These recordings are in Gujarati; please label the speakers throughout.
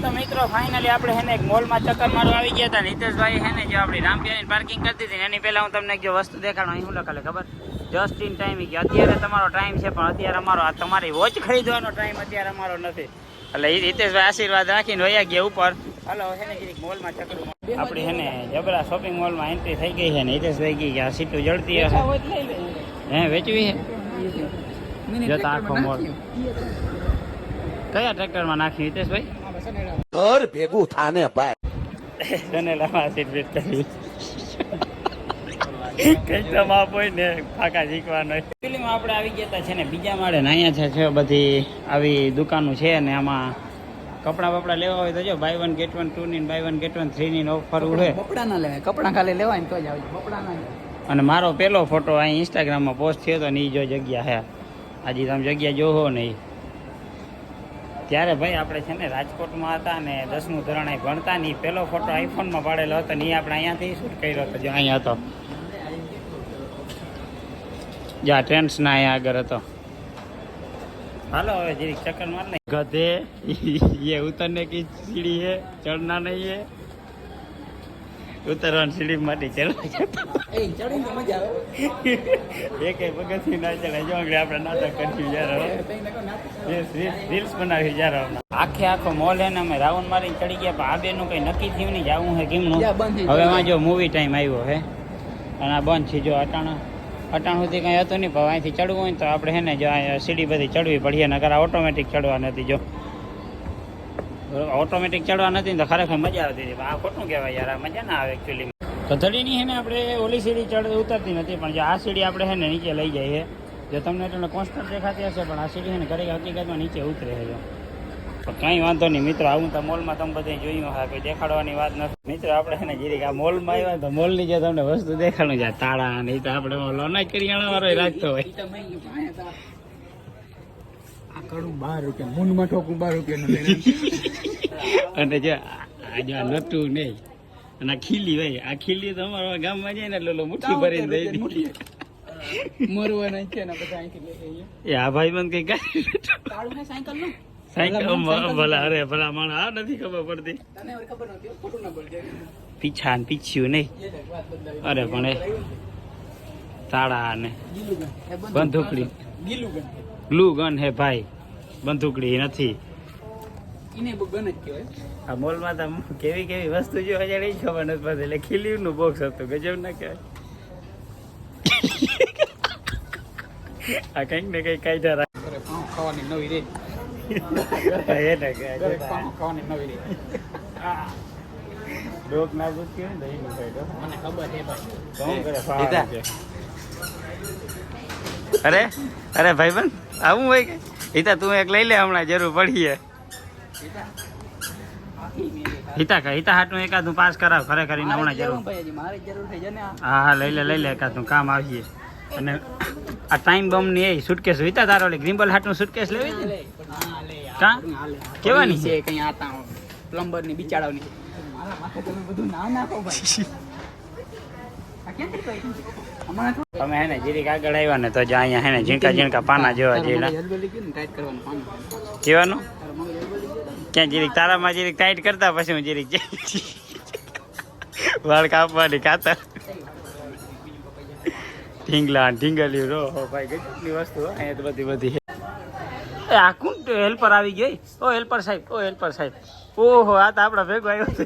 Speaker 1: તો મિત્રો ફાઇનલી આપણે હે ને એક મોલમાં ચક્કર મારવા આવી ગયા હતા. નીતેશભાઈ હે ને જો આપણી રામપિયાની પાર્કિંગ કરતી હતી એની પહેલા હું તમને જો વસ્તુ દેખાડું. અહીં શું લખેલું ખબર? Just in time. કે અત્યારે તમારો ટાઈમ છે પણ અત્યારે અમારો આ તમારી વોચ ખરીદવાનો ટાઈમ અત્યારે અમારો નથી. એટલે હિતેશભાઈ આશીર્વાદ રાખીને વયા ગયા ઉપર. હાલો હે ને મોલમાં ચક્કર આપણી હે ને જબરા શોપિંગ મોલમાં એન્ટ્રી થઈ ગઈ છે ને હિતેશભાઈ ગઈ કે આ સીટું જડતી હશે. હે વેચવી છે જતા આખો મોલ. કયા ટ્રેક્ટરમાં નાખ્યું હિતેશભાઈ?
Speaker 2: ઘર ભેગું થાને ભાઈ
Speaker 1: સનેલામાં સીટ બેટ કરી કઈ તો માપ હોય ને ફાકા શીખવાનો. ફિલ્મમાં આપણે આવી ગયા હતા છે ને બીજા માળે ને અહીંયા છે બધી આવી દુકાનો છે ને આમાં કપડા બપડા લેવા હોય તો જો બાય 1 get 1 2 ની બાય 1 get 1 3 ની ઓફર ઉડે.
Speaker 3: કપડા ના લેવાય, કપડા ખાલી લેવાય ને તો જ આવે. કપડા ના.
Speaker 1: અને મારો પેલો ફોટો અહીં ઇન્સ્ટાગ્રામમાં પોસ્ટ થયો હતો ને એ જો જગ્યા હે આજે તમે જગ્યા જોવો ને ત્યારે ભાઈ આપણે છે ને રાજકોટમાં હતા ને 10મું ધોરણ ભણતા ને પેલો ફોટો આઈફોનમાં પાડેલો હતો ને એ આપણે અહીંયાથી શૂટ કર્યો હતો. જો અહીંયા હતો જ્યાં ટ્રેન્ડ્સના અહીંયા આગળ હતો. હાલો હવે જીરીક ચક્કર માર લે. ગધે ये उतरने की सीढ़ी है, चढ़ना नहीं है. ઉતરવાની સીડી માંથી ચડવા
Speaker 3: એ ચડીને તો મજા આવે.
Speaker 1: એક પગથિયું ના ચડે. જો આપણે નાટક કરશું યાર, રીલ્સ બનાવી યાર. આખો મોલ હે ને અમે રાઉન્ડ મારીને ચડી ગયા પણ આ બેનું કઈ નક્કી થયું નહીં જવું હે કેમનું. હવે એમાં જો મૂવી ટાઈમ આવ્યો હે અને આ બંધ છે. જો અટાણ સુધી કંઈ હતું નહીં પણ અહીંથી ચડવું હોય તો આપણે હે ને જો સીડી બધી ચડવી પડીએ ને કરા ઓટોમેટિક ચડવા નથી. જો ઓટોમેટિક ચડવા નથી ને તો ખરેખર મજા આવતી હતી. આ ખોટું કહેવાય યાર, આ મજા ના આવે એકચ્યુઅલી. કથળીની હે ને આપણે ઓલી સીડી ઉતરતી નથી પણ જો આ સીડી આપણે હે ને નીચે લઈ જાય છે. જો તમને એટલે કોન્સ્ટન્ટ દેખાતી હશે પણ આ સીડી હે ને ઘરે હકીકતમાં નીચે ઉતરે છે. જો પણ કંઈ વાંધો નહીં મિત્રો, આવું તો મોલમાં તમે બધે જોયું હા કોઈ દેખાડવાની વાત નથી. મિત્રો આપણે હે ને જીરીક આ મોલમાં આવ્યા તો મોલની જે તમને વસ્તુ દેખાડું છે તાળા નહીં તો આપણે અનાજ કરિયાણા વાળો રાખતો હોય. અને જો આજે નતું નહીં અને આ ખીલી ભાઈ, આ ખીલી તો અમારા ગામમાં જાય ને એટલે મુઠ્ઠી ભરીને દઈ દીધી.
Speaker 3: મરવાના છે ને બધા અહીંથી લઈ લઈએ.
Speaker 1: એ આ ભાઈ બંધ કઈ કાઢી સાયકલ ભલા. અરે ભલા માણસ આ નથી ખબર પડતી. પીછા ને પીછ્યું નહીં. અરે પણ એ તાળા ને બંદૂકડી ગ્લુ ગન હે ભાઈ, બંદૂકડી નથી. આ મોલમાં તો કેવી કેવી વસ્તુ જો હજાર એ ખબર નથી પડતી. એટલે ખીલી નું બોક્સ હતું, ગજબ ના કહેવાય. આ કઈક ને કઈક કાયદા
Speaker 3: ખાવાની નવી રે ખાવાની નવી રે.
Speaker 1: ડોક ના પૂછ્યું ને દહીં નું કાયદો
Speaker 3: મને ખબર છે
Speaker 1: ભાઈ. અરે અરે ભાઈ બન આવું હોય કે હિતા તું એક લઈ લે, હમણાં જરૂર પડીએ. હિતા હાટું એકાદું પાસ કરાવ ખરેખર હમણાં જરૂર. હા હા લઈ લે એકાદું કામ આવીએ. અને આ ટાઈમ બમ ની એ સુટકેસ હિતા તારો ગ્રીમ્બલ હાટું સુટકેસ લેવી ને કા કેવાની
Speaker 3: છે કઈ આતા પ્લમ્બર ની બિચારાની મારા માથે તમે બધું ના નાખો ભાઈ.
Speaker 1: અમે હે ને જીરીક આગળ આવ્યા ને તો જ અહીંયા હે ને ઝીણકા પાના જેવા જેલા કેવાનું ક્યાં જીરીક તારામાં જીરીક ટાઈટ કરતા પછી હું જીરીક વાળ કાપવાની કાતર ઢીંગલ્યું રો ભાઈ ગજબની વસ્તુ અહીંયા તો બધી આ કોણ હેલ્પર આવી ગઈ? ઓ હેલ્પર સાહેબ ઓહો આ તો આપણા ભેગો આવ્યો છે.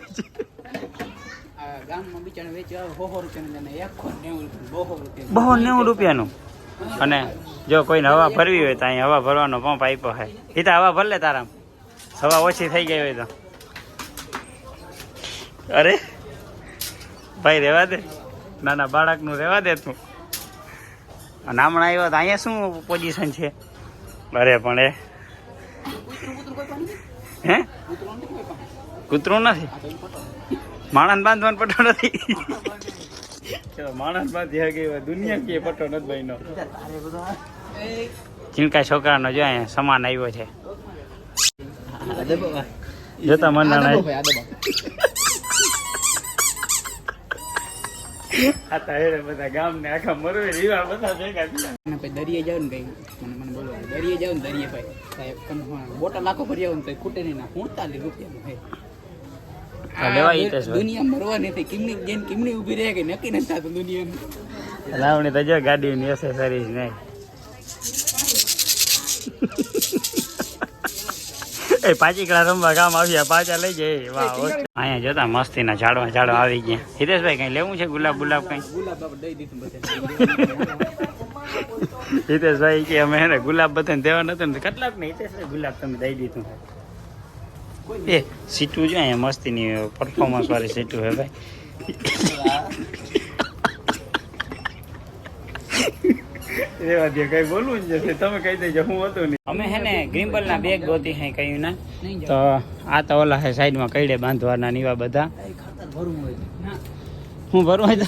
Speaker 3: ગામમાં બિચારા વેચવા
Speaker 1: 90 રૂપિયાનું. અને જો કોઈને હવા ભરવી હોય તો અહીં હવા ભરવાનો પંપ આપ્યો છે. હિતા હવા ભર લે તારામ, હવા ઓછી થઈ ગઈ હોય તો. અરે ભાઈ રેવા દે, નાના બાળકનું રેવા દે તું. અને હમણાં આવ્યો તો અહીંયા શું પોઝિશન છે? અરે પણ એ હે કૂતરું નથી, માણસ બાંધવાનો પટ્ટો નથી. માણસ બાંધી ગઈ દુનિયા કે પટ્ટો નથી ભાઈ નો. ચીણકા છોકરાનો જો અહીંયા સમાન આવ્યો છે. જતા મન આતા હેરે બધા ગામને આખા મરવે રીવા બધા ભેગા થયા.
Speaker 3: અને પછી દરિયે જાવ ને કઈ મને બોલો દરિયે જાવ ને દરિયે ભાઈ સાહેબ બોટલ લાખો ભરી આવું ને તો ખૂટે નહીં ના 45 રૂપિયાનું હે
Speaker 1: લેવા હિતેશભાઈ.
Speaker 3: દુનિયા મરવા નથી કિમની જેન કિમની ઊભી રહે કે નક્કી નથી થતું દુનિયાનું.
Speaker 1: લાવણી તો જો ગાડીની એસેસરીઝ નહીં. એ પાચીકડા રમવા ગામ આવ્યા પાછા લઈ જાય. વાહ અહીંયા જોતા મસ્તીના ઝાડવા આવી ગયા. હિતેશભાઈ કઈ લેવું છે ગુલાબ કઈ?
Speaker 3: ગુલાબ બાબા દઈ દીધું બધા
Speaker 1: હિતેશભાઈ કે અમે એને ગુલાબ બધાને દેવા નતું ને કેટલાક ને હિતેશભાઈ ગુલાબ તમે દઈ દીધું. એ સીટું જો અહીંયા મસ્તીની પરફોર્મન્સ વાળી સીટું હે ભાઈ. રેવા દે કઈ બોલવું જ નથી તમે કહી દેજો હું હતું નહીં. અમે હે ને ગ્રીમ્બલ ના બેગ ગોતી હે કહ્યું ના તો આ તો ઓલા હે સાઈડમાં કઈડે બાંધવાના નીવા બધા.
Speaker 3: ખાતર ભરવું હોય ના
Speaker 1: હું ભરવું હોય તો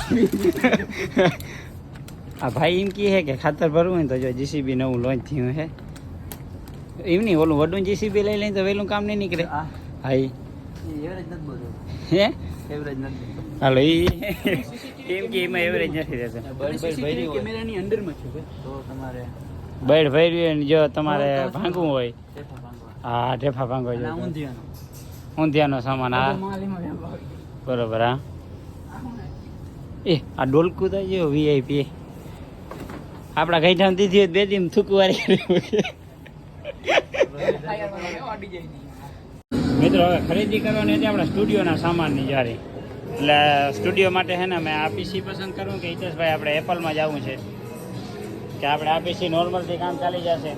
Speaker 1: આ ભાઈ એમ કહે કે ખાતર ભરવું હોય તો જો જીસીબી નવું લોન્ચ થયું હે એમ નહીં ઓલું વડું જીસીબી લઈ લઈને તો વહેલું કામ નહીં નીકળે. હા
Speaker 3: એવરેજ નથી બોલતો
Speaker 1: હે
Speaker 3: એવરેજ નથી
Speaker 1: હાલો એમ કે એમાં એવરેજ નથી રહેશે.
Speaker 3: કેમેરાની અંડરમાં છે ભાઈ તો તમારે
Speaker 1: બેડ ભર્યું જો તમારે ભાંગવું હોય હા ઢેફા ભાંગવો જોઈએ. ઊંધિયાનો સામાન હા બરોબર. હા એ આ ડોલકું તો જો વીઆઈપી આપણા ગઈઠામાં દીધી હોય બે દી થૂકવારી. મિત્રો હવે ખરીદી કરવાની હતી આપણા સ્ટુડિયોના સામાનની જારી એટલે સ્ટુડિયો માટે છે ને મેં આ પીસી પસંદ કરું કે હિતેશભાઈ આપણે એપલમાં જવું છે કે આપણે આ પીસી નોર્મલથી કામ ચાલી જશે.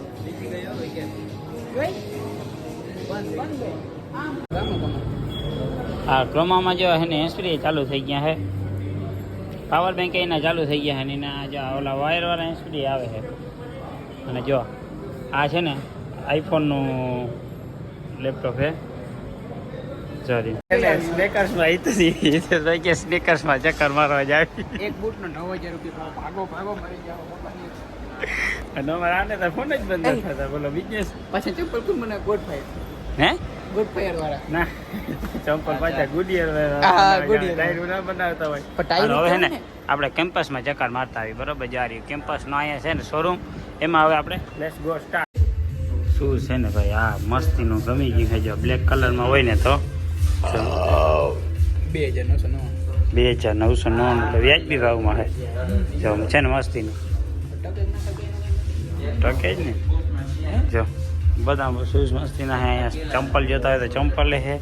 Speaker 1: હા ક્રોમામાં જો છે ને હેન્ડસ્ફ્રી ચાલુ થઈ ગયા છે પાવર બેંક એના ચાલુ થઈ ગયા છે ને એના જો ઓલા વાયરવાળા હેન્ડસ્ફ્રી આવે છે. અને જો આ છે ને આઈફોનનું લેપટોપ છે સોરી સ્નેકર્સમાં હિતેશભાઈ કે સ્નેકર્સમાં ચક્કર મારવા જાય.
Speaker 3: એક બૂટનો 9000 રૂપિયા ભાગો મરી જાવ
Speaker 1: અને અમારે આને તો ફોન જ બંધ ન થતા બોલો બિઝનેસ
Speaker 3: પાછા ચપ્પલ કોણ મને ગોડ ફાયર
Speaker 1: હે
Speaker 3: ગોડ ફાયર વાળા
Speaker 1: ના ચંપલ પાછા ગુડિયર ટાયર ના બનાવતા હોય. હવે છે ને આપણે કેમ્પસમાં ચક્કર મારતા આવી બરોબર જા રહ્યું કેમ્પસનો અહીંયા છે ને શોરૂમ એમાં હવે આપણે લેટ્સ ગો સ્ટાર્ટ. શું છે ને ભાઈ આ મસ્તીનું ગમી ગયું છે જો બ્લેક કલરમાં હોય ને તો
Speaker 3: 2999
Speaker 1: એટલે વ્યાજબી ભાવમાં છે જો છે ને મસ્તીનું ટકે જ ને જો બધા શૂઝ મસ્તીના છે અહીંયા ચંપલ જોતા હોય તો ચંપલ છે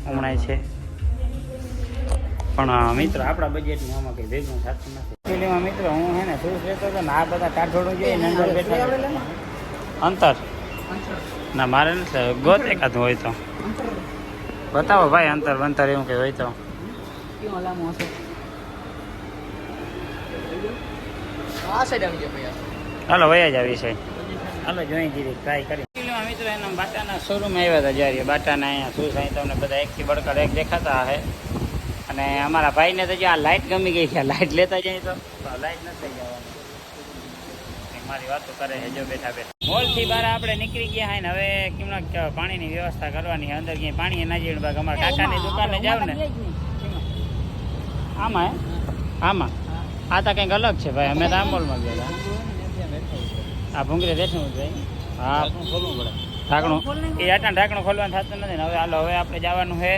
Speaker 1: હમણાં છે પણ મિત્રો આપણા બજેટમાં આમાં કંઈ ભેગું થતું નથી. એકચ્યુઅલીમાં મિત્રો હું છે ને શૂઝ લેતો હતો ને આ બધા કાઠોડું જોઈએ ને અંદર બેઠા અંતર ના મારે નથી ગોત એકાદું હોય તો બતાવો ભાઈ અંતર બંતર એવું કંઈ હોય તો
Speaker 3: કેવો લાંબો હશે આ સાઈડ આવી જાય ભાઈ
Speaker 1: હાલો વયા જ આવી છે હાલો જોઈ જીરી ટ્રાય કરી. મિત્રો એના બાટાના શોરૂમ આવ્યા હતા જ્યારે બાટાના અહીંયા શું સાંઈ તમને બધા એકથી બળકર એક દેખાતા હે અને અમારા ભાઈને તો જે આ લાઇટ ગમી ગઈ છે લાઇટ લેતા જાય તો લાઇટ નથી થઈ જવાની મારી વાતો કરે છે જો બેઠા બેઠા. મોલથી બહાર આપણે નીકળી ગયા હોય ને હવે કેમના પાણીની વ્યવસ્થા કરવાની છે અંદર ક્યાંય પાણી ના જીણ ભાગ અમારા કાકાની દુકાને જાવ ને આમાં આમાં આ તો કંઈક અલગ છે ભાઈ અમે તો આ મોલમાં ગયેલા આ ભૂંગળી રેસવું જોઈએ હા ખોલવું પડે ઢાંકણું એ ઢાંકણું ખોલવાનું થતું નથી ને હવે હાલો હવે આપણે જવાનું છે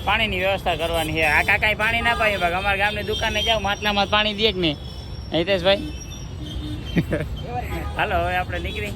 Speaker 1: પાણીની વ્યવસ્થા કરવાની છે. આ કાકાએ પાણી ના પાયું ભાગ અમારા ગામની દુકાને જાવ માટલામાં પાણી દે જ નહીં હિતેશભાઈ હાલો હવે આપણે નીકળી